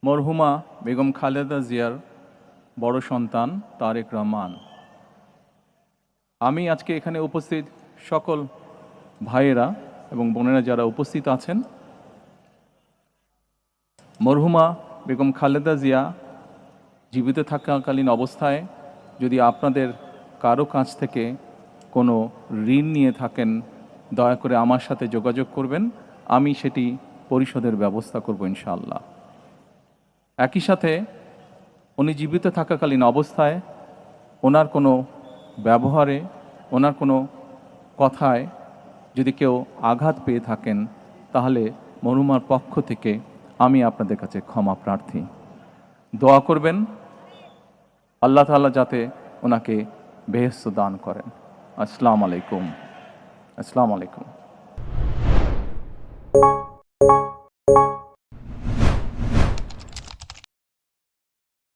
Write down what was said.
মরহুমা বেগম খালেদা জিয়ার বড় সন্তান তারেক রহমান। আমি আজকে এখানে উপস্থিত সকল ভাইয়েরা এবং বোনেরা যারা উপস্থিত আছেন, মরহুমা বেগম খালেদা জিয়া জীবিত থাকাকালীন অবস্থায় যদি আপনাদের কারো কাছ থেকে কোনো ঋণ নিয়ে থাকেন, দয়া করে আমার সাথে যোগাযোগ করবেন, আমি সেটি পরিশোধের ব্যবস্থা করব ইনশাআল্লাহ। একই সাথে উনি জীবিত থাকাকালীন অবস্থায় ওনার কোনো ব্যবহারে, ওনার কোনো কথায় যদি কেউ আঘাত পেয়ে থাকেন, তাহলে মরহুমার পক্ষ থেকে আমি আপনাদের কাছে ক্ষমা প্রার্থী। দোয়া করবেন আল্লাহ তাআলা যাতে ওনাকে বেহেশত দান করেন। আসসালামু আলাইকুম।